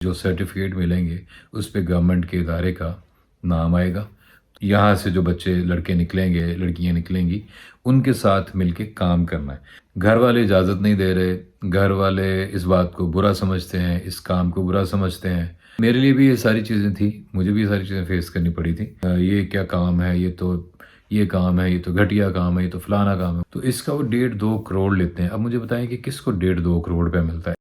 जो सर्टिफिकेट मिलेंगे उस पे गवर्नमेंट के इदारे का नाम आएगा। यहाँ से जो बच्चे लड़के निकलेंगे, लड़कियाँ निकलेंगी, उनके साथ मिलके काम करना है। घर वाले इजाज़त नहीं दे रहे, घर वाले इस बात को बुरा समझते हैं, इस काम को बुरा समझते हैं। मेरे लिए भी ये सारी चीज़ें थी, मुझे भी ये सारी चीज़ें फ़ेस करनी पड़ी थी। ये क्या काम है, ये काम है, ये तो घटिया काम है, ये तो फलाना काम है। तो इसका वो 1.5-2 करोड़ लेते हैं। अब मुझे बताएँ कि किसको 1.5-2 करोड़ रुपया मिलता है?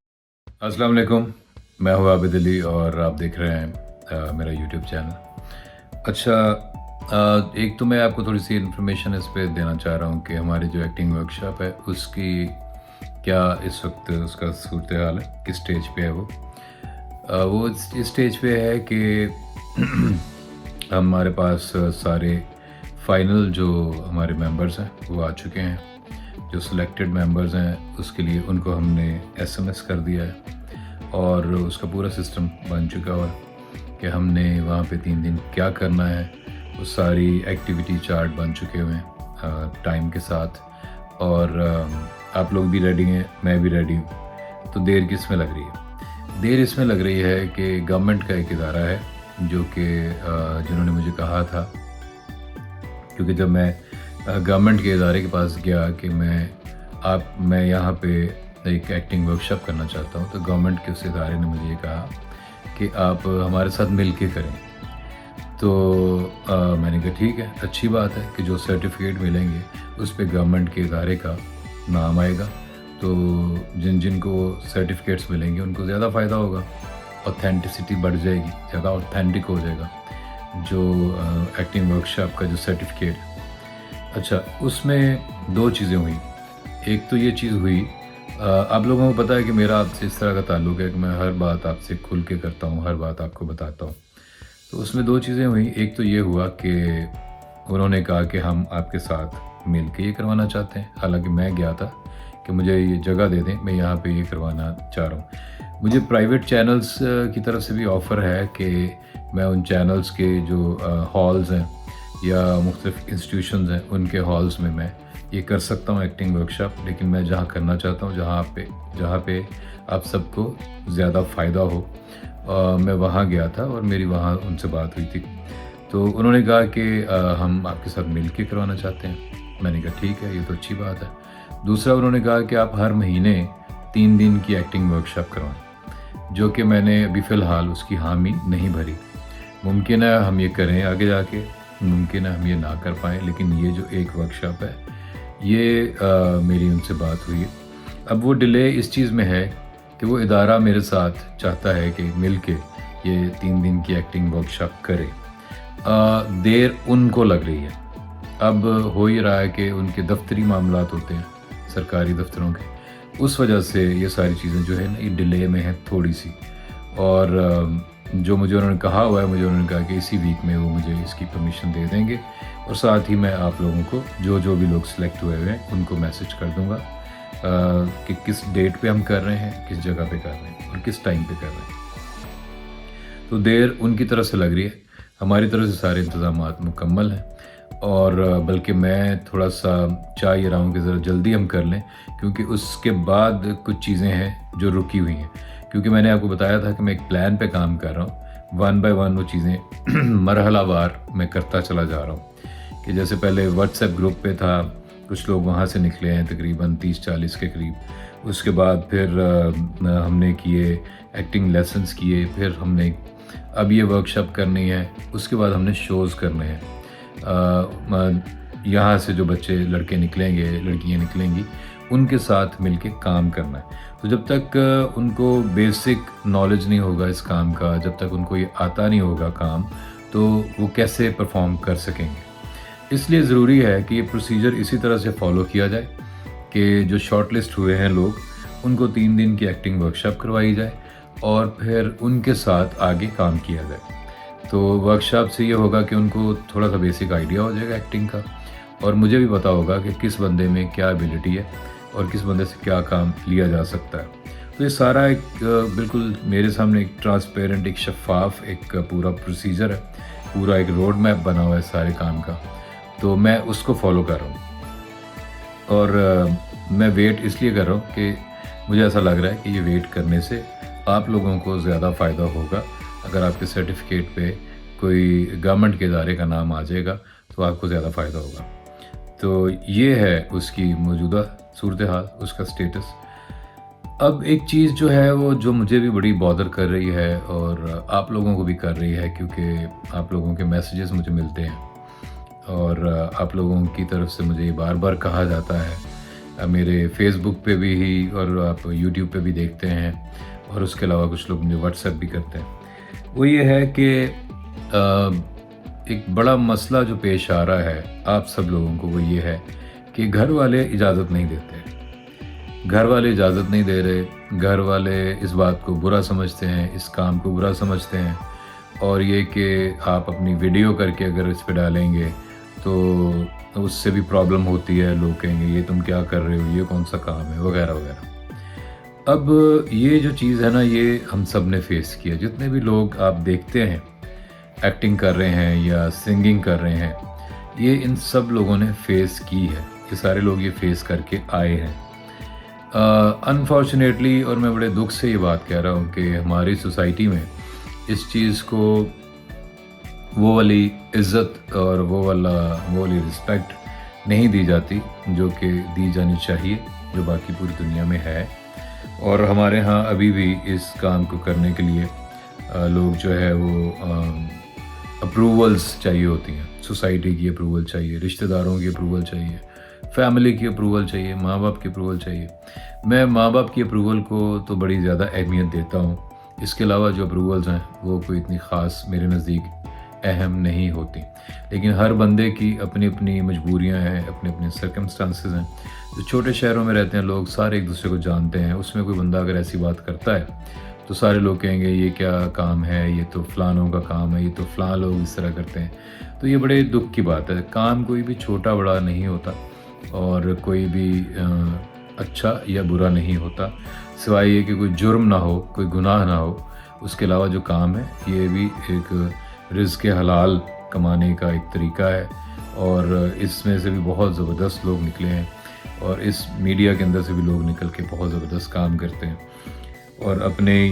अस्सलाम वालेकुम, मैं हूँ आबिद अली और आप देख रहे हैं मेरा यूट्यूब चैनल। अच्छा, एक तो मैं आपको थोड़ी सी इन्फॉर्मेशन इस पे देना चाह रहा हूँ कि हमारी जो एक्टिंग वर्कशॉप है उसकी क्या इस वक्त उसका सूरत हाल है, किस स्टेज पे है वो इस स्टेज पे है कि हमारे पास सारे फाइनल जो हमारे मेंबर्स हैं वो आ चुके हैं। जो सिलेक्टेड मेंबर्स हैं उसके लिए उनको हमने एसएमएस कर दिया है और उसका पूरा सिस्टम बन चुका हुआ कि हमने वहाँ पे 3 दिन क्या करना है, वो सारी एक्टिविटी चार्ट बन चुके हुए हैं टाइम के साथ। और आप लोग भी रेडी हैं, मैं भी रेडी हूँ। तो देर किस में लग रही है? देर इसमें लग रही है कि गवर्नमेंट का एक इदारा है जो कि जिन्होंने मुझे कहा था, क्योंकि जब मैं गवर्नमेंट के इदारे के पास गया कि मैं यहाँ पे एक एक्टिंग वर्कशॉप करना चाहता हूँ, तो गवर्नमेंट के उस इदारे ने मुझे ये कहा कि आप हमारे साथ मिल के करें। तो मैंने कहा ठीक है, अच्छी बात है कि जो सर्टिफिकेट मिलेंगे उस पे गवर्नमेंट के इदारे का नाम आएगा। तो जिन को सर्टिफिकेट्स मिलेंगे उनको ज़्यादा फ़ायदा होगा, ऑथेंटिसिटी बढ़ जाएगी, ज़्यादा ऑथेंटिक हो जाएगा जो एक्टिंग वर्कशॉप का जो सर्टिफिकेट। अच्छा, उसमें 2 चीज़ें हुई। एक तो ये चीज़ हुई, आप लोगों को पता है कि मेरा आपसे इस तरह का ताल्लुक़ है कि मैं हर बात आपसे खुल के करता हूँ, हर बात आपको बताता हूँ। तो उसमें 2 चीज़ें हुई। एक तो ये हुआ कि उन्होंने कहा कि हम आपके साथ मिल के ये करवाना चाहते हैं। हालांकि मैं गया था कि मुझे ये जगह दे दें, मैं यहाँ पे ये करवाना चाह रहा हूँ। मुझे प्राइवेट चैनल्स की तरफ से भी ऑफ़र है कि मैं उन चैनल्स के जो हॉल्स हैं या मुख्तलिफ इंस्टीट्यूशंस हैं उनके हॉल्स में मैं ये कर सकता हूँ एक्टिंग वर्कशॉप। लेकिन मैं जहाँ करना चाहता हूँ, जहाँ पे आप सबको ज़्यादा फ़ायदा हो, मैं वहाँ गया था और मेरी वहाँ उनसे बात हुई थी। तो उन्होंने कहा कि हम आपके साथ मिल के करवाना चाहते हैं। मैंने कहा ठीक है, ये तो अच्छी बात है। दूसरा, उन्होंने कहा कि आप हर महीने 3 दिन की एक्टिंग वर्कशॉप करवाएं, जो कि मैंने अभी फ़िलहाल उसकी हामी नहीं भरी। मुमकिन है हम ये करें आगे जाके, मुमकिन है हम ये ना कर पाएँ, लेकिन ये जो एक वर्कशॉप है ये मेरी उनसे बात हुई है। अब वो डिले इस चीज़ में है कि वो इदारा मेरे साथ चाहता है कि मिल के ये 3 दिन की एक्टिंग वर्कशॉप करे। देर उनको लग रही है। अब हो ही रहा है कि उनके दफ्तरी मामलात होते हैं, सरकारी दफ्तरों के, उस वजह से ये सारी चीज़ें जो है ना ये डिले में है थोड़ी सी। और जो मुझे उन्होंने कहा हुआ है, मुझे उन्होंने कहा कि इसी वीक में वो मुझे इसकी परमिशन दे देंगे और साथ ही मैं आप लोगों को जो भी लोग सिलेक्ट हुए हुए हैं उनको मैसेज कर दूँगा कि किस डेट पे हम कर रहे हैं, किस जगह पे कर रहे हैं और किस टाइम पे कर रहे हैं। तो देर उनकी तरफ से लग रही है, हमारी तरफ से सारे इंतज़ामात मुकम्मल हैं। और बल्कि मैं थोड़ा सा चाह ये रहा हूँ कि ज़रा जल्दी हम कर लें, क्योंकि उसके बाद कुछ चीज़ें हैं जो रुकी हुई हैं। क्योंकि मैंने आपको बताया था कि मैं एक प्लान पे काम कर रहा हूँ, 1 बाय 1 वो चीज़ें मरहलावार मैं करता चला जा रहा हूँ। कि जैसे पहले व्हाट्सएप ग्रुप पे था, कुछ लोग वहाँ से निकले हैं तकरीबन 30-40 के करीब। उसके बाद फिर हमने किए एक्टिंग लेसन्स किए, फिर हमने अब ये वर्कशॉप करनी है, उसके बाद हमने शोज़ करने हैं। यहाँ से जो बच्चे लड़के निकलेंगे, लड़कियाँ निकलेंगी, उनके साथ मिलके काम करना है। तो जब तक उनको बेसिक नॉलेज नहीं होगा इस काम का, जब तक उनको ये आता नहीं होगा काम, तो वो कैसे परफॉर्म कर सकेंगे। इसलिए ज़रूरी है कि ये प्रोसीजर इसी तरह से फॉलो किया जाए कि जो शॉर्ट लिस्ट हुए हैं लोग, उनको 3 दिन की एक्टिंग वर्कशॉप करवाई जाए और फिर उनके साथ आगे काम किया जाए। तो वर्कशॉप से ये होगा कि उनको थोड़ा सा बेसिक आइडिया हो जाएगा एक्टिंग का, और मुझे भी पता होगा कि किस बंदे में क्या एबिलिटी है और किस बंदे से क्या काम लिया जा सकता है। तो ये सारा एक बिल्कुल मेरे सामने एक ट्रांसपेरेंट, एक शफाफ एक पूरा प्रोसीजर है, पूरा एक रोड मैप बना हुआ है सारे काम का। तो मैं उसको फॉलो कर रहा हूँ और मैं वेट इसलिए कर रहा हूँ कि मुझे ऐसा लग रहा है कि ये वेट करने से आप लोगों को ज़्यादा फ़ायदा होगा। अगर आपके सर्टिफिकेट पे कोई गवर्नमेंट के इदारे का नाम आ जाएगा तो आपको ज़्यादा फ़ायदा होगा। तो ये है उसकी मौजूदा सूरत हाल, उसका स्टेटस। अब एक चीज़ जो है वो जो मुझे भी बड़ी बॉदर कर रही है और आप लोगों को भी कर रही है, क्योंकि आप लोगों के मैसेजेस मुझे मिलते हैं और आप लोगों की तरफ से मुझे बार बार कहा जाता है, मेरे फेसबुक पे भी ही और आप यूट्यूब पे भी देखते हैं और उसके अलावा कुछ लोग मुझे व्हाट्सएप भी करते हैं। वो ये है कि एक बड़ा मसला जो पेश आ रहा है आप सब लोगों को, वो ये है कि घर वाले इजाज़त नहीं देते। घर वाले इजाज़त नहीं दे रहे, घर वाले इस बात को बुरा समझते हैं, इस काम को बुरा समझते हैं और ये कि आप अपनी वीडियो करके अगर इस पे डालेंगे तो उससे भी प्रॉब्लम होती है, लोग कहेंगे ये तुम क्या कर रहे हो, ये कौन सा काम है, वगैरह वगैरह। अब ये जो चीज़ है ना, ये हम सब ने फेस किया। जितने भी लोग आप देखते हैं एक्टिंग कर रहे हैं या सिंगिंग कर रहे हैं, ये इन सब लोगों ने फेस की है। ये सारे लोग ये फेस करके आए हैं। अनफॉर्चुनेटली, और मैं बड़े दुख से ये बात कह रहा हूँ कि हमारी सोसाइटी में इस चीज़ को वो वाली इज़्ज़त और वो वाली रिस्पेक्ट नहीं दी जाती जो कि दी जानी चाहिए, जो बाकी पूरी दुनिया में है। और हमारे यहाँ अभी भी इस काम को करने के लिए लोग जो है वो अप्रूवल्स चाहिए होती हैं। सोसाइटी की अप्रूवल चाहिए, रिश्तेदारों की अप्रूवल चाहिए, फैमिली की अप्रूवल चाहिए, माँ बाप की अप्रूवल चाहिए। मैं माँ बाप की अप्रूवल को तो बड़ी ज़्यादा अहमियत देता हूँ। इसके अलावा जो अप्रूवल्स हैं वो कोई इतनी ख़ास मेरे नज़दीक अहम नहीं होती। लेकिन हर बंदे की अपनी अपनी मजबूरियाँ हैं, अपने अपने सर्कमस्टांसेस हैं। जो छोटे शहरों में रहते हैं लोग सारे एक दूसरे को जानते हैं, उसमें कोई बंदा अगर ऐसी बात करता है तो सारे लोग कहेंगे ये क्या काम है, ये तो फ़लानों का काम है, ये तो फ़लाँ लोग इस तरह करते हैं। तो ये बड़े दुख की बात है। काम कोई भी छोटा बड़ा नहीं होता और कोई भी अच्छा या बुरा नहीं होता, सिवाय ये कि कोई जुर्म ना हो, कोई गुनाह ना हो। उसके अलावा जो काम है ये भी एक रिज़्क़ हलाल कमाने का एक तरीका है और इसमें से भी बहुत ज़बरदस्त लोग निकले हैं और इस मीडिया के अंदर से भी लोग निकल के बहुत ज़बरदस्त काम करते हैं और अपने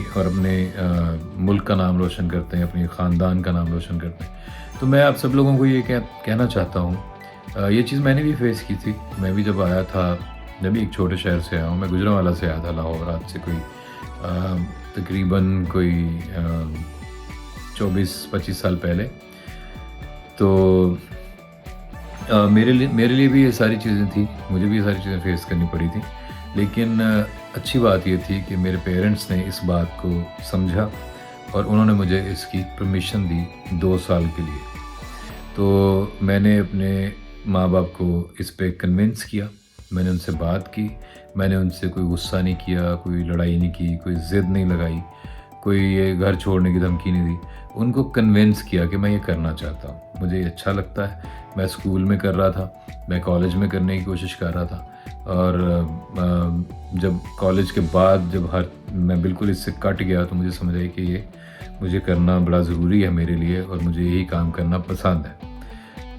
मुल्क का नाम रोशन करते हैं, अपने ख़ानदान का नाम रोशन करते हैं। तो मैं आप सब लोगों को ये कहना चाहता हूँ, ये चीज़ मैंने भी फेस की थी। मैं भी जब आया था, मैं भी एक छोटे शहर से आया हूँ, मैं गुजरांवाला से आया था, लाहौर। आज से कोई तकरीबन कोई 24-25 साल पहले। तो मेरे लिए भी ये सारी चीज़ें थी, मुझे भी ये सारी चीज़ें फेस करनी पड़ी थी। लेकिन अच्छी बात ये थी कि मेरे पेरेंट्स ने इस बात को समझा और उन्होंने मुझे इसकी परमिशन दी 2 साल के लिए। तो मैंने अपने माँ बाप को इस पे कन्विंस किया, मैंने उनसे बात की, मैंने उनसे कोई गुस्सा नहीं किया, कोई लड़ाई नहीं की, कोई ज़िद नहीं लगाई, कोई ये घर छोड़ने की धमकी नहीं दी। उनको कन्विंस किया कि मैं ये करना चाहता हूँ, मुझे ये अच्छा लगता है। मैं स्कूल में कर रहा था, मैं कॉलेज में करने की कोशिश कर रहा था और जब कॉलेज के बाद मैं बिल्कुल इससे कट गया तो मुझे समझ आई कि ये मुझे करना बड़ा ज़रूरी है मेरे लिए और मुझे यही काम करना पसंद है।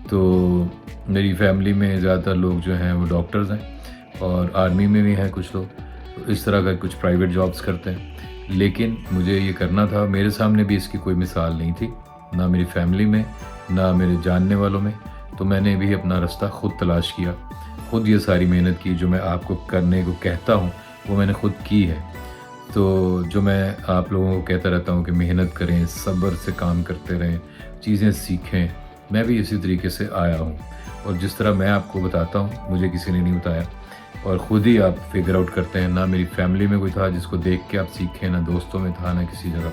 तो मेरी फैमिली में ज़्यादातर लोग जो हैं वो डॉक्टर्स हैं और आर्मी में भी हैं कुछ लोग, तो इस तरह का कुछ प्राइवेट जॉब्स करते हैं। लेकिन मुझे ये करना था, मेरे सामने भी इसकी कोई मिसाल नहीं थी, ना मेरी फैमिली में, ना मेरे जानने वालों में। तो मैंने भी अपना रास्ता ख़ुद तलाश किया, ख़ुद ये सारी मेहनत की जो मैं आपको करने को कहता हूँ वो मैंने ख़ुद की है। तो जो मैं आप लोगों को कहता रहता हूँ कि मेहनत करें, सब्र से काम करते रहें, चीज़ें सीखें, मैं भी इसी तरीके से आया हूँ और जिस तरह मैं आपको बताता हूँ मुझे किसी ने नहीं बताया और ख़ुद ही आप फिगर आउट करते हैं। ना मेरी फैमिली में कोई था जिसको देख के आप सीखें, ना दोस्तों में था, ना किसी जगह।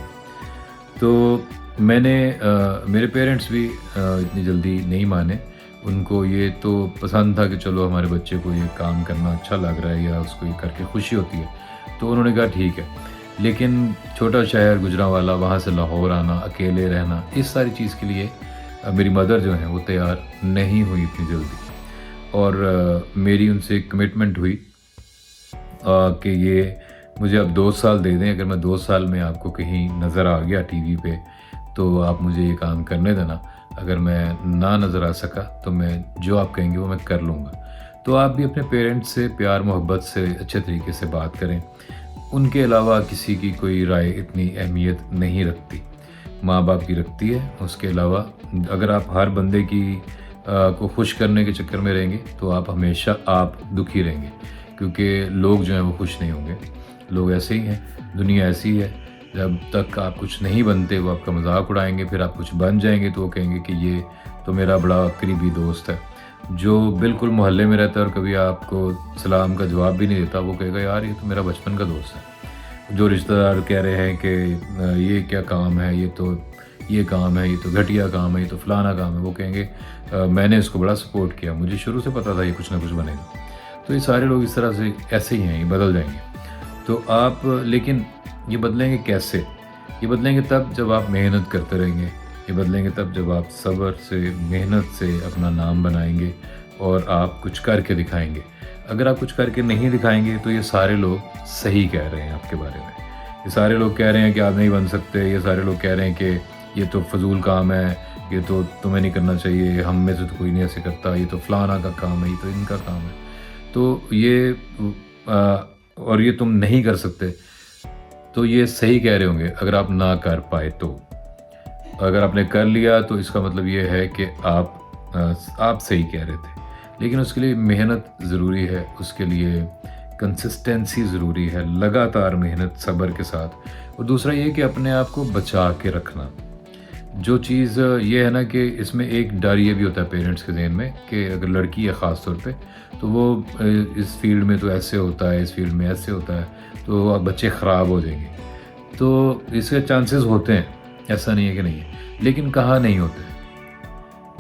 तो मेरे पेरेंट्स भी इतनी जल्दी नहीं माने। उनको ये तो पसंद था कि चलो हमारे बच्चे को ये काम करना अच्छा लग रहा है या उसको ये करके खुशी होती है, तो उन्होंने कहा ठीक है। लेकिन छोटा शहर गुजरांवाला, वहाँ से लाहौर आना, अकेले रहना, इस सारी चीज़ के लिए मेरी मदर जो है वो तैयार नहीं हुई इतनी जल्दी और मेरी उनसे कमिटमेंट हुई कि ये मुझे अब 2 साल दे दें। अगर मैं 2 साल में आपको कहीं नज़र आ गया टीवी पे तो आप मुझे ये काम करने देना, अगर मैं ना नज़र आ सका तो मैं जो आप कहेंगे वो मैं कर लूँगा। तो आप भी अपने पेरेंट्स से प्यार मोहब्बत से अच्छे तरीके से बात करें, उनके अलावा किसी की कोई राय इतनी अहमियत नहीं रखती, माँ बाप की रखती है। उसके अलावा अगर आप हर बंदे की को खुश करने के चक्कर में रहेंगे तो आप हमेशा आप दुखी रहेंगे, क्योंकि लोग जो हैं वो खुश नहीं होंगे। लोग ऐसे ही हैं, दुनिया ऐसी है। जब तक आप कुछ नहीं बनते वो आपका मजाक उड़ाएंगे, फिर आप कुछ बन जाएंगे तो वो कहेंगे कि ये तो मेरा बड़ा करीबी दोस्त है। जो बिल्कुल मोहल्ले में रहता है और कभी आपको सलाम का जवाब भी नहीं देता, वो कहेगा यार ये तो मेरा बचपन का दोस्त है। जो रिश्तेदार कह रहे हैं कि ये क्या काम है, ये काम है, ये तो घटिया काम है, ये तो फलाना काम है, वो कहेंगे मैंने इसको बड़ा सपोर्ट किया, मुझे शुरू से पता था ये कुछ ना कुछ बनेगा। तो ये सारे लोग इस तरह से ऐसे ही हैं, ये बदल जाएंगे। तो आप लेकिन ये बदलेंगे कैसे? ये बदलेंगे तब जब आप मेहनत करते रहेंगे, ये बदलेंगे तब जब आप सब्र से, मेहनत से अपना नाम बनाएंगे और आप कुछ करके दिखाएंगे। अगर आप कुछ करके नहीं दिखाएंगे तो ये सारे लोग सही कह रहे हैं आपके बारे में। ये सारे लोग कह रहे हैं कि आप नहीं बन सकते, ये सारे लोग कह रहे हैं कि ये तो फजूल काम है, ये तो तुम्हें नहीं करना चाहिए, हम में से तो कोई नहीं ऐसे करता, ये तो फलाना का काम है, ये तो इनका काम है, तो ये और ये तुम नहीं कर सकते। तो ये सही कह रहे होंगे अगर आप ना कर पाए तो। अगर आपने कर लिया तो इसका मतलब ये है कि आप सही कह रहे थे। लेकिन उसके लिए मेहनत ज़रूरी है, उसके लिए कंसिस्टेंसी ज़रूरी है, लगातार मेहनत सब्र के साथ। और दूसरा ये कि अपने आप को बचा के रखना। जो चीज़ ये है ना कि इसमें एक डर ये भी होता है पेरेंट्स के ज़हन में कि अगर लड़की है ख़ास तौर पे, तो वो इस फील्ड में तो ऐसे होता है, इस फील्ड में ऐसे होता है, तो अब बच्चे ख़राब हो जाएंगे। तो इसके चांसेस होते हैं, ऐसा नहीं है कि नहीं है, लेकिन कहाँ नहीं होते।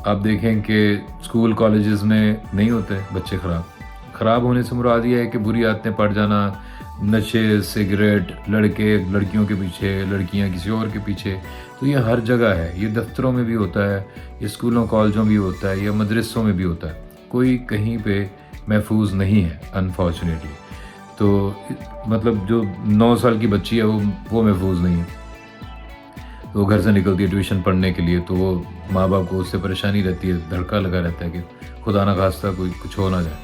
आप देखें कि स्कूल कॉलेजेस में नहीं होते बच्चे ख़राब होने से मुराद ये है कि बुरी आदतें पड़ जाना, नशे, सिगरेट, लड़के लड़कियों के पीछे, लड़कियां किसी और के पीछे। तो ये हर जगह है, ये दफ्तरों में भी होता है, ये स्कूलों कॉलेजों में भी होता है, या मदरसों में भी होता है। कोई कहीं पे महफूज नहीं है अनफॉर्चुनेटली। तो मतलब जो 9 साल की बच्ची है वो महफूज नहीं है। तो वो घर से निकलती है ट्यूशन पढ़ने के लिए, तो वो माँ बाप को उससे परेशानी रहती है, धड़का लगा रहता है कि खुदा ना खास्ता कोई कुछ हो ना जाए।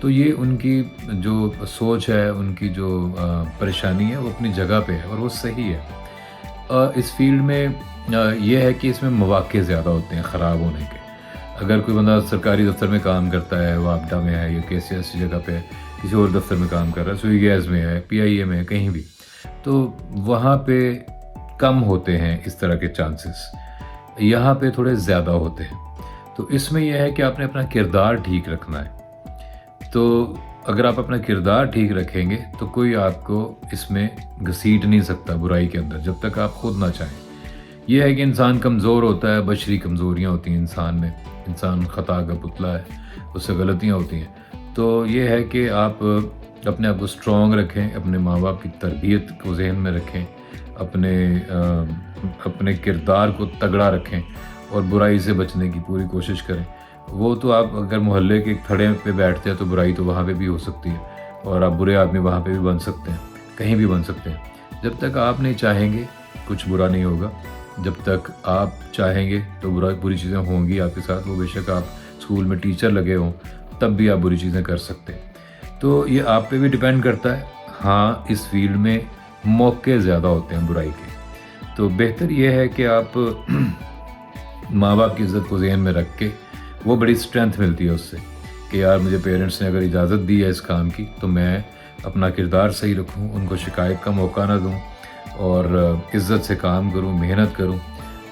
तो ये उनकी जो सोच है, उनकी जो परेशानी है, वो अपनी जगह पे है और वो सही है। इस फील्ड में ये है कि इसमें मौक़े ज़्यादा होते हैं ख़राब होने के। अगर कोई बंदा सरकारी दफ्तर में काम करता है, वो आपदा में है, या किसी ऐसी जगह पे है, किसी और दफ्तर में काम कर रहा है, सुई गैस में है, PIA में है, कहीं भी, तो वहाँ पे कम होते हैं इस तरह के चांसेस। यहाँ पे थोड़े ज़्यादा होते हैं। तो इसमें यह है कि आपने अपना किरदार ठीक रखना है। तो अगर आप अपना किरदार ठीक रखेंगे तो कोई आपको इसमें घसीट नहीं सकता बुराई के अंदर, जब तक आप खुद ना चाहें। यह है कि इंसान कमज़ोर होता है, बशरी कमज़ोरियाँ होती हैं इंसान में। इंसान ख़ता का पुतला है, उससे गलतियाँ होती हैं। तो ये है कि आप अपने आप को स्ट्रॉन्ग रखें, अपने माँ बाप की तरबियत को जहन में रखें, अपने किरदार को तगड़ा रखें और बुराई से बचने की पूरी कोशिश करें। वो तो आप अगर मोहल्ले के थड़े पे बैठते हैं तो बुराई तो वहाँ पे भी हो सकती है, और आप बुरे आदमी वहाँ पे भी बन सकते हैं, कहीं भी बन सकते हैं। जब तक आप नहीं चाहेंगे कुछ बुरा नहीं होगा। जब तक आप चाहेंगे तो बुरी चीज़ें होंगी आपके साथ। वो बेशक आप स्कूल में टीचर लगे हों, तब भी आप बुरी चीज़ें कर सकते हैं। तो ये आप पे भी डिपेंड करता है। हाँ, इस फील्ड में मौके ज़्यादा होते हैं बुराई के। तो बेहतर ये है कि आप माँ बाप की इज़्ज़त को ज़हन में रख के, वो बड़ी स्ट्रेंथ मिलती है उससे कि यार मुझे पेरेंट्स ने अगर इजाज़त दी है इस काम की, तो मैं अपना किरदार सही रखूं, उनको शिकायत का मौका ना दूं, और इज़्ज़त से काम करूं, मेहनत करूं,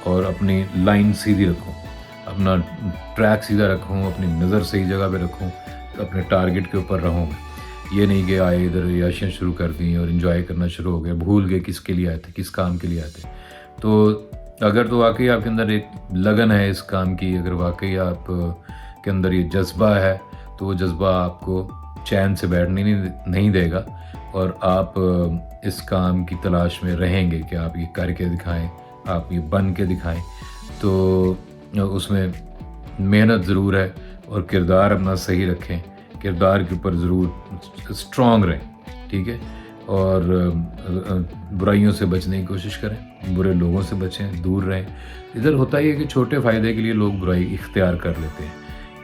और अपनी लाइन सीधी रखूं, अपना ट्रैक सीधा रखूं, अपनी नज़र सही जगह पे रखूं, अपने टारगेट के ऊपर रहूं। ये नहीं कि आए इधर याशियाँ शुरू कर दी और इन्जॉय करना शुरू हो गए, भूल गए किसके लिए आए थे, किस काम के लिए आए थे। तो अगर तो वाकई आपके अंदर एक लगन है इस काम की, अगर वाकई आप के अंदर ये जज्बा है, तो वो जज्बा आपको चैन से बैठने नहीं देगा, और आप इस काम की तलाश में रहेंगे कि आप ये करके दिखाएं, आप ये बन के दिखाएं। तो उसमें मेहनत ज़रूर है, और किरदार अपना सही रखें, किरदार के ऊपर ज़रूर स्ट्रॉन्ग रहें, ठीक है। और बुराइयों से बचने की कोशिश करें, बुरे लोगों से बचें, दूर रहें। इधर होता ही है कि छोटे फ़ायदे के लिए लोग बुराई इख्तियार कर लेते हैं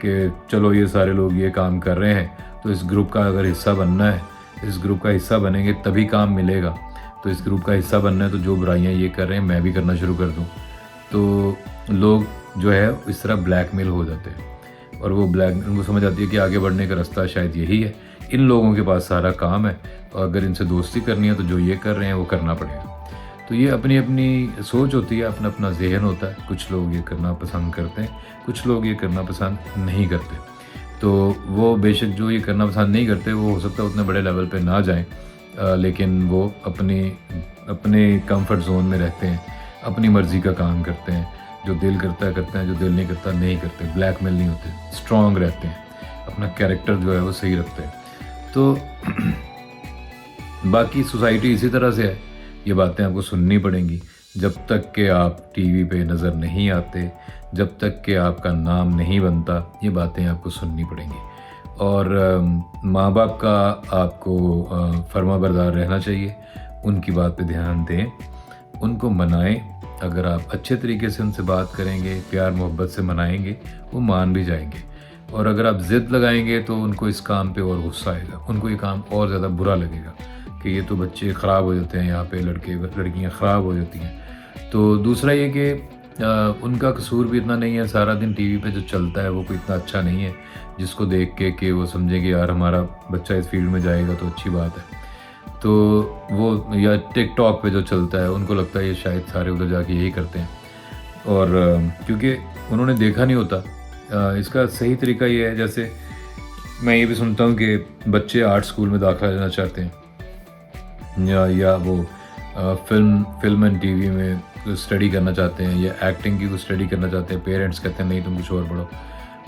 कि चलो ये सारे लोग ये काम कर रहे हैं, तो इस ग्रुप का अगर हिस्सा बनना है इस ग्रुप का हिस्सा बनेंगे तभी काम मिलेगा। तो इस ग्रुप का हिस्सा बनना है तो जो बुराइयाँ ये कर रहे हैं मैं भी करना शुरू कर दूँ, तो लोग जो है इस तरह ब्लैकमेल हो जाते हैं और वो उनको समझ आती है कि आगे बढ़ने का रास्ता शायद यही है। इन लोगों के पास सारा काम है और अगर इनसे दोस्ती करनी है तो जो ये कर रहे हैं वो करना पड़ेगा। तो ये अपनी अपनी सोच होती है, अपना अपना ज़हन होता है। कुछ लोग ये करना पसंद करते हैं, कुछ लोग ये करना पसंद नहीं करते। तो वो बेशक जो ये करना पसंद नहीं करते वो हो सकता है उतने बड़े लेवल पे ना जाएं, लेकिन वो अपने कंफर्ट जोन में रहते हैं, अपनी मर्ज़ी का काम करते हैं। जो दिल करता है करते हैं, जो दिल नहीं करता नहीं करते, ब्लैकमेल नहीं होते, स्ट्रॉन्ग रहते हैं, अपना कैरेक्टर जो है वो सही रखते हैं। तो बाकी सोसाइटी इसी तरह से है, ये बातें आपको सुननी पड़ेंगी। जब तक कि आप टीवी पे नज़र नहीं आते, जब तक कि आपका नाम नहीं बनता, ये बातें आपको सुननी पड़ेंगी। और माँ बाप का आपको फर्माबरदार रहना चाहिए, उनकी बात पे ध्यान दें, उनको मनाएं। अगर आप अच्छे तरीके से उनसे बात करेंगे, प्यार मोहब्बत से मनाएंगे, वो मान भी जाएंगे। और अगर आप ज़िद लगाएंगे तो उनको इस काम पे और गुस्सा आएगा, उनको ये काम और ज़्यादा बुरा लगेगा कि ये तो बच्चे ख़राब हो जाते हैं, यहाँ पे लड़कियाँ ख़राब हो जाती हैं। तो दूसरा ये कि उनका कसूर भी इतना नहीं है, सारा दिन टीवी पे जो चलता है वो कोई इतना अच्छा नहीं है जिसको देख के कि वो समझे कि यार हमारा बच्चा इस फील्ड में जाएगा तो अच्छी बात है। तो वो या टिकटॉक पे जो चलता है उनको लगता है ये शायद सारे उधर जाके यही करते हैं, और क्योंकि उन्होंने देखा नहीं होता। इसका सही तरीका ये है, जैसे मैं ये भी सुनता हूँ कि बच्चे आर्ट स्कूल में दाखिला लेना चाहते हैं या वो फिल्म एंड टीवी में स्टडी करना चाहते हैं या एक्टिंग की को स्टडी करना चाहते हैं। पेरेंट्स कहते हैं नहीं तुम कुछ और पढ़ो,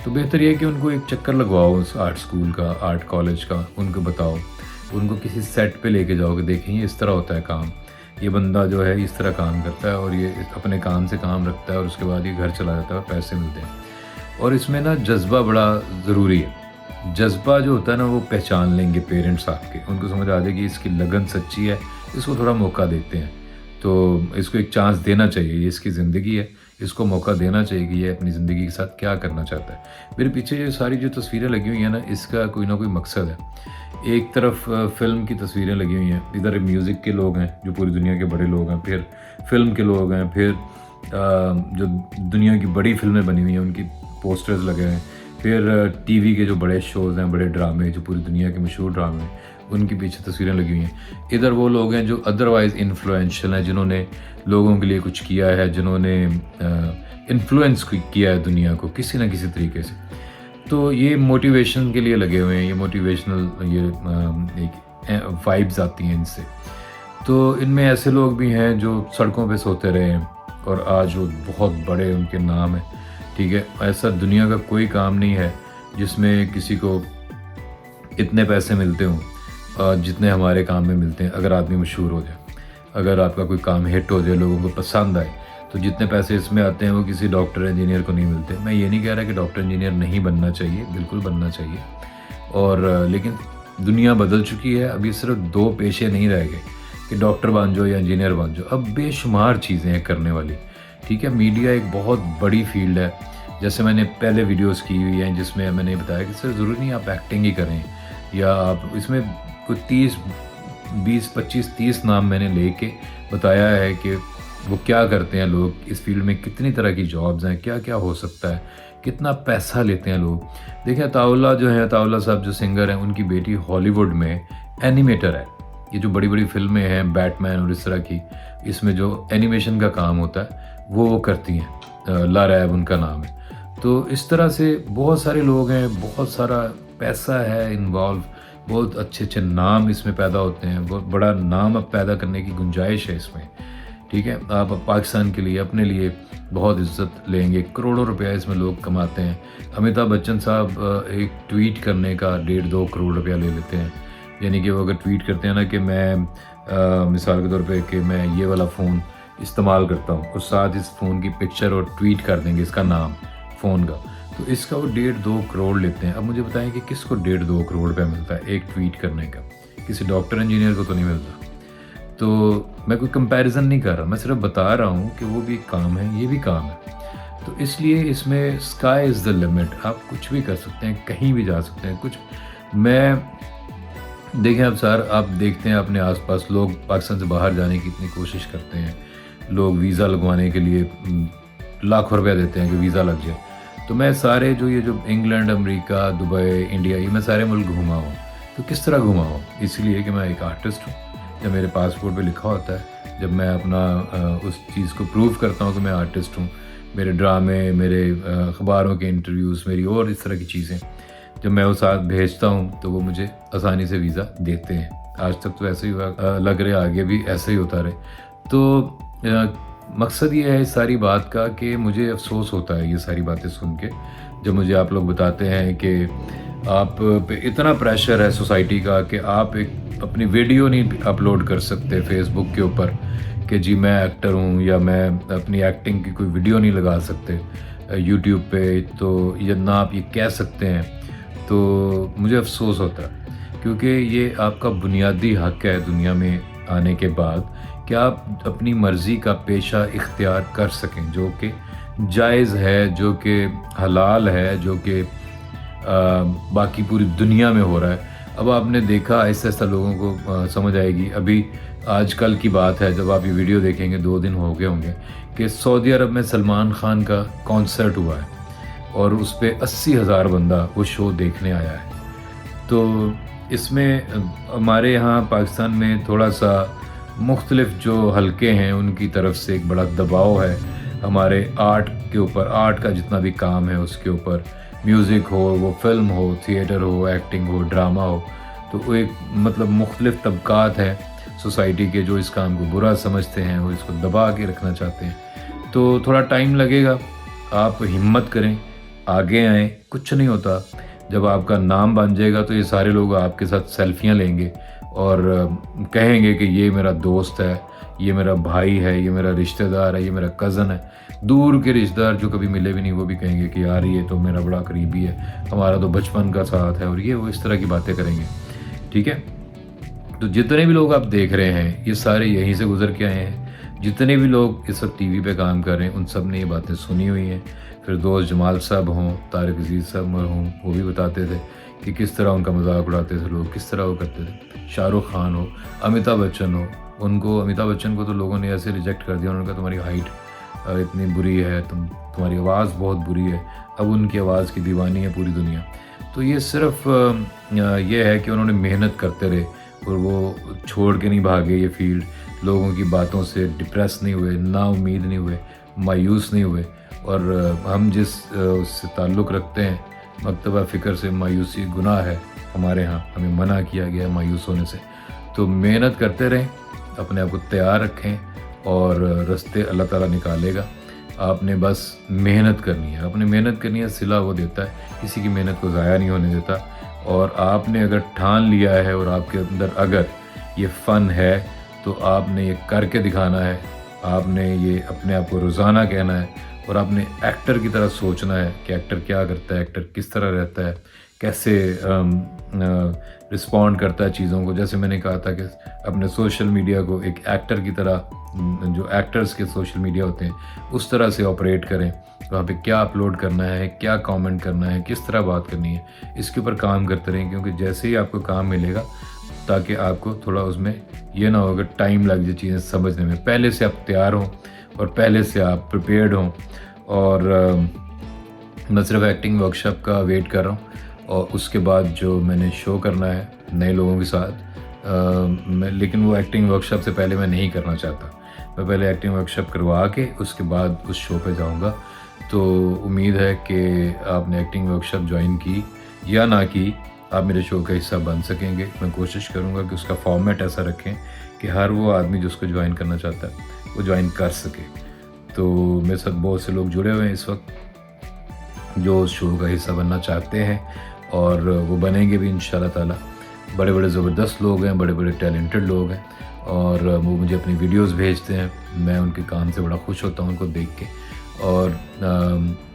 तो बेहतर ये है कि उनको एक चक्कर लगवाओ उस आर्ट स्कूल का, आर्ट कॉलेज का, उनको बताओ, उनको किसी सेट पे लेके जाओ कि देखें ये इस तरह होता है काम, ये बंदा जो है इस तरह काम करता है और ये अपने काम से काम रखता है और उसके बाद ये घर चला जाता है और पैसे मिलते हैं। और इसमें ना जज्बा बड़ा ज़रूरी है। जज्बा जो होता है ना वो पहचान लेंगे पेरेंट्स आपके, उनको समझ आ जाएगी इसकी लगन सच्ची है, इसको थोड़ा मौका देते हैं, तो इसको एक चांस देना चाहिए, ये इसकी ज़िंदगी है, इसको मौका देना चाहिए कि ये अपनी ज़िंदगी के साथ क्या करना चाहता है। मेरे पीछे ये सारी जो तस्वीरें लगी हुई हैं ना, इसका कोई ना कोई मकसद है। एक तरफ फ़िल्म की तस्वीरें लगी हुई हैं, इधर म्यूज़िक के लोग हैं जो पूरी दुनिया के बड़े लोग हैं, फिर फिल्म के लोग हैं, फिर जो दुनिया की बड़ी फिल्में बनी हुई हैं उनकी पोस्टर्स लगे हैं, फिर टीवी के जो बड़े शोज़ हैं, बड़े ड्रामे जो पूरी दुनिया के मशहूर ड्रामे हैं उनके पीछे तस्वीरें लगी हुई हैं। इधर वो लोग हैं जो अदरवाइज़ इन्फ्लुएंशियल हैं, जिन्होंने लोगों के लिए कुछ किया है, जिन्होंने इन्फ्लुएंस किया है दुनिया को किसी न किसी तरीके से। तो ये मोटिवेशन के लिए लगे हुए हैं, ये मोटिवेशनल ये एक वाइब्स आती हैं इनसे। तो इनमें ऐसे लोग भी हैं जो सड़कों पे सोते रहे हैं और आज वो बहुत बड़े उनके नाम हैं, ठीक है। ऐसा दुनिया का कोई काम नहीं है जिसमें किसी को इतने पैसे मिलते हों जितने हमारे काम में मिलते हैं। अगर आदमी मशहूर हो जाए, अगर आपका कोई काम हिट हो जाए, लोगों को पसंद आए, तो जितने पैसे इसमें आते हैं वो किसी डॉक्टर इंजीनियर को नहीं मिलते। मैं ये नहीं कह रहा कि डॉक्टर इंजीनियर नहीं बनना चाहिए, बिल्कुल बनना चाहिए, और लेकिन दुनिया बदल चुकी है। अब ये सिर्फ दो पेशे नहीं रह गए कि डॉक्टर बन जाओ या इंजीनियर बन जाओ, अब बेशुमार चीज़ें हैं करने वाली, ठीक है। मीडिया एक बहुत बड़ी फील्ड है, जैसे मैंने पहले वीडियोस की हुई हैं जिसमें मैंने बताया कि सर ज़रूरी नहीं आप एक्टिंग ही करें, या आप इसमें कोई 20-25-30 नाम मैंने लेके बताया है कि वो क्या करते हैं लोग इस फील्ड में, कितनी तरह की जॉब्स हैं, क्या क्या हो सकता है, कितना पैसा लेते हैं लोग। देखिए अताउल्ला जो है, अताउल्ला साहब जो सिंगर हैं, उनकी बेटी हॉलीवुड में एनिमेटर है। ये जो बड़ी बड़ी फिल्में हैं बैटमैन और इस तरह की, इसमें जो एनिमेशन का काम होता है वो करती हैं, लारैब उनका नाम है। तो इस तरह से बहुत सारे लोग हैं, बहुत सारा पैसा है इन्वॉल्व, बहुत अच्छे अच्छे नाम इसमें पैदा होते हैं, बहुत बड़ा नाम अब पैदा करने की गुंजाइश है इसमें, ठीक है। आप पाकिस्तान के लिए, अपने लिए बहुत इज्जत लेंगे, करोड़ों रुपया इसमें लोग कमाते हैं। अमिताभ बच्चन साहब एक ट्वीट करने का 1.5-2 करोड़ रुपया ले लेते हैं, यानी कि वो अगर ट्वीट करते हैं ना कि मैं मिसाल के तौर पे कि मैं ये वाला फ़ोन इस्तेमाल करता हूँ और साथ इस फ़ोन की पिक्चर और ट्वीट कर देंगे इसका नाम फ़ोन का, तो इसका वो 1.5-2 करोड़ लेते हैं। अब मुझे बताएं कि किसको 1.5-2 करोड़ रुपया मिलता है एक ट्वीट करने का? किसी डॉक्टर इंजीनियर को तो नहीं मिलता। तो मैं कोई कंपैरिजन नहीं कर रहा, मैं सिर्फ बता रहा हूँ कि वो भी काम है, ये भी काम है। तो इसलिए इसमें स्काई इज़ द लिमिट, आप कुछ भी कर सकते हैं, कहीं भी जा सकते हैं। कुछ मैं देखें अब सर, आप देखते हैं अपने आसपास लोग पाकिस्तान से बाहर जाने की इतनी कोशिश करते हैं। लोग वीज़ा लगवाने के लिए लाखों रुपया देते हैं कि वीज़ा लग जाए। तो मैं सारे जो इंग्लैंड, अमेरिका, दुबई, इंडिया, ये मैं सारे मुल्क घूमा हूँ। तो किस तरह घूमा हूँ? इसलिए कि मैं एक आर्टिस्ट हूँ। जब मेरे पासपोर्ट पे लिखा होता है, जब मैं अपना उस चीज़ को प्रूव करता हूँ कि मैं आर्टिस्ट हूँ, मेरे ड्रामे, मेरे अखबारों के इंटरव्यूज़, मेरी और इस तरह की चीज़ें जब मैं वो साथ भेजता हूँ तो वो मुझे आसानी से वीज़ा देते हैं। आज तक तो ऐसे ही हुआ, लग रहा है आगे भी ऐसे ही होता रहे। तो मकसद ये है इस सारी बात का कि मुझे अफ़सोस होता है ये सारी बातें सुन के, जब मुझे आप लोग बताते हैं कि आप पे इतना प्रेशर है सोसाइटी का कि आप एक अपनी वीडियो नहीं अपलोड कर सकते फ़ेसबुक के ऊपर कि जी मैं एक्टर हूँ, या मैं अपनी एक्टिंग की कोई वीडियो नहीं लगा सकते यूट्यूब पे, तो या ना आप ये कह सकते हैं। तो मुझे अफ़सोस होता है, क्योंकि ये आपका बुनियादी हक़ है दुनिया में आने के बाद कि आप अपनी मर्ज़ी का पेशा इख्तियार कर सकें, जो कि जायज़ है, जो कि हलाल है, जो कि बाकी पूरी दुनिया में हो रहा है। अब आपने देखा ऐसा-ऐसा लोगों को समझ आएगी। अभी आजकल की बात है, जब आप ये वीडियो देखेंगे 2 दिन हो गए होंगे कि सऊदी अरब में सलमान खान का कॉन्सर्ट हुआ है और उस पे 80,000 बंदा वो शो देखने आया है। तो इसमें हमारे यहाँ पाकिस्तान में थोड़ा-सा मुख्तलिफ जो हलके हैं उनकी तरफ से एक बड़ा दबाव है हमारे आर्ट के ऊपर, आर्ट का जितना भी काम है उसके ऊपर, म्यूज़िक हो, वो फ़िल्म हो, थिएटर हो, एक्टिंग हो, ड्रामा हो। तो वो एक मतलब मुख्तलिफ तबक़ात हैं सोसाइटी के जो इस काम को बुरा समझते हैं, वो इसको दबा के रखना चाहते हैं। तो थोड़ा टाइम लगेगा, आप हिम्मत करें, आगे आएँ, कुछ नहीं होता। जब आपका नाम बन जाएगा तो ये सारे लोग आपके साथ सेल्फियाँ लेंगे और कहेंगे कि ये मेरा दोस्त है, ये मेरा भाई है, ये मेरा रिश्तेदार है, ये मेरा कज़न है। दूर के रिश्तेदार जो कभी मिले भी नहीं, वो भी कहेंगे कि यार ये तो मेरा बड़ा करीबी है, हमारा तो बचपन का साथ है, और ये वो इस तरह की बातें करेंगे। ठीक है? तो जितने भी लोग आप देख रहे हैं, ये सारे यहीं से गुज़र के आए हैं। जितने भी लोग इस वक़्त टीवी पे काम कर रहे हैं, उन सब ने ये बातें सुनी हुई हैं। फिरदौस जमाल साहब हों, तारिक अज़ीज़ साहब हों, वो भी बताते थे कि किस तरह उनका मज़ाक उड़ाते थे लोग, किस तरह वो करते थे। शाहरुख खान हो, अमिताभ बच्चन हो, अमिताभ बच्चन को तो लोगों ने ऐसे रिजेक्ट कर दिया, उन्होंने कहा तुम्हारी हाइट इतनी बुरी है, तुम्हारी आवाज़ बहुत बुरी है। अब उनकी आवाज़ की दीवानी है पूरी दुनिया। तो ये सिर्फ़ ये है कि उन्होंने मेहनत करते रहे और वो छोड़ के नहीं भागे ये फ़ील्ड, लोगों की बातों से डिप्रेस नहीं हुए, नाउम्मीद नहीं हुए, मायूस नहीं हुए। और हम जिस उससे ताल्लुक़ रखते हैं, मकतबा फ़िक्र से, मायूसी गुनाह है हमारे यहाँ, हमें मना किया गया है मायूस होने से। तो मेहनत करते रहें, अपने आप को तैयार रखें और रास्ते अल्लाह ताला निकालेगा। आपने बस मेहनत करनी है, आपने मेहनत करनी है, सिला वो देता है, किसी की मेहनत को ज़ाया नहीं होने देता। और आपने अगर ठान लिया है और आपके अंदर अगर ये फ़न है, तो आपने ये करके दिखाना है, आपने ये अपने आप को रोज़ाना कहना है और आपने एक्टर की तरह सोचना है कि एक्टर क्या करता है, एक्टर किस तरह रहता है, कैसे रिस्पॉन्ड करता है चीज़ों को। जैसे मैंने कहा था कि अपने सोशल मीडिया को एक एक्टर की तरह, जो एक्टर्स के सोशल मीडिया होते हैं उस तरह से ऑपरेट करें। वहाँ पे क्या अपलोड करना है, क्या कमेंट करना है, किस तरह बात करनी है, इसके ऊपर काम करते रहें। क्योंकि जैसे ही आपको काम मिलेगा, ताकि आपको थोड़ा उसमें ये ना हो कि टाइम लग जाए चीज़ें समझने में, पहले से आप तैयार हों और पहले से आप प्रिपेयर्ड हों। और मैं सिर्फ एक्टिंग वर्कशॉप का वेट कर रहा हूँ और उसके बाद जो मैंने शो करना है नए लोगों के साथ, लेकिन वो एक्टिंग वर्कशॉप से पहले मैं नहीं करना चाहता। मैं पहले एक्टिंग वर्कशॉप करवा के उसके बाद उस शो पे जाऊँगा। तो उम्मीद है कि आपने एक्टिंग वर्कशॉप ज्वाइन की या ना की, आप मेरे शो का हिस्सा बन सकेंगे। मैं कोशिश करूँगा कि उसका फॉर्मेट ऐसा रखें कि हर वो आदमी जिसको ज्वाइन करना चाहता है वो ज्वाइन कर सके। तो मेरे साथ बहुत से लोग जुड़े हुए हैं इस वक्त जो उस शो का हिस्सा बनना चाहते हैं और वो बनेंगे भी इंशाल्लाह ताला। बड़े बड़े ज़बरदस्त लोग हैं, बड़े बड़े टैलेंटेड लोग हैं और वो मुझे अपनी वीडियोस भेजते हैं। मैं उनके काम से बड़ा खुश होता हूँ उनको देख के। और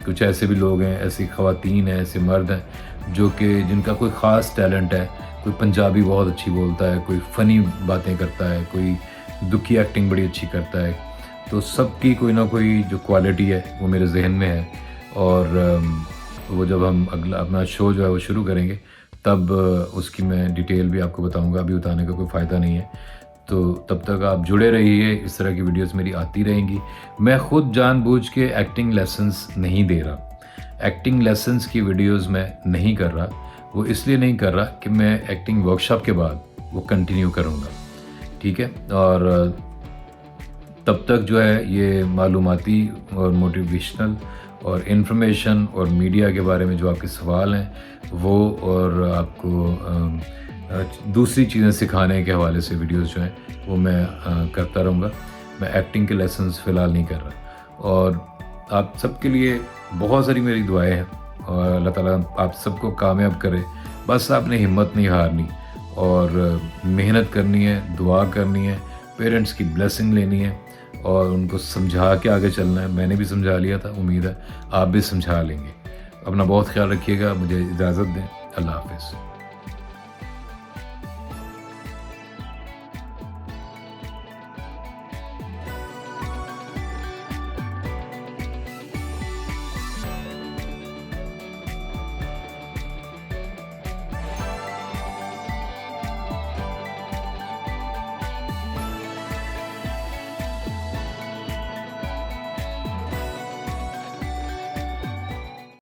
कुछ ऐसे भी लोग हैं, ऐसी ख़वातीन हैं, ऐसे मर्द हैं जो कि जिनका कोई ख़ास टैलेंट है। कोई पंजाबी बहुत अच्छी बोलता है, कोई फ़नी बातें करता है, कोई दुखी एक्टिंग बड़ी अच्छी करता है। तो सबकी कोई ना कोई जो क्वालिटी है वो मेरे जहन में है। और वो जब हम अगला अपना शो जो है वो शुरू करेंगे तब उसकी मैं डिटेल भी आपको बताऊंगा, अभी बताने का कोई फ़ायदा नहीं है। तो तब तक आप जुड़े रहिए, इस तरह की वीडियोस मेरी आती रहेंगी। मैं खुद जानबूझ के एक्टिंग लेसन्स नहीं दे रहा, एक्टिंग लेसन्स की वीडियोस मैं नहीं कर रहा। वो इसलिए नहीं कर रहा कि मैं एक्टिंग वर्कशॉप के बाद वो कंटिन्यू करूँगा, ठीक है। और तब तक जो है ये मालूमाती और मोटिवेशनल और इन्फॉर्मेशन और मीडिया के बारे में जो आपके सवाल हैं वो, और आपको दूसरी चीज़ें सिखाने के हवाले से वीडियोस जो हैं वो मैं करता रहूँगा। मैं एक्टिंग के लेसन्स फ़िलहाल नहीं कर रहा। और आप सबके लिए बहुत सारी मेरी दुआएं हैं और अल्लाह ताला आप सबको कामयाब करे। बस आपने हिम्मत नहीं हारनी और मेहनत करनी है, दुआ करनी है, पेरेंट्स की ब्लेसिंग लेनी है और उनको समझा के आगे चलना है। मैंने भी समझा लिया था, उम्मीद है आप भी समझा लेंगे। अपना बहुत ख्याल रखिएगा। मुझे इजाज़त दें। अल्लाह हाफ़िज़।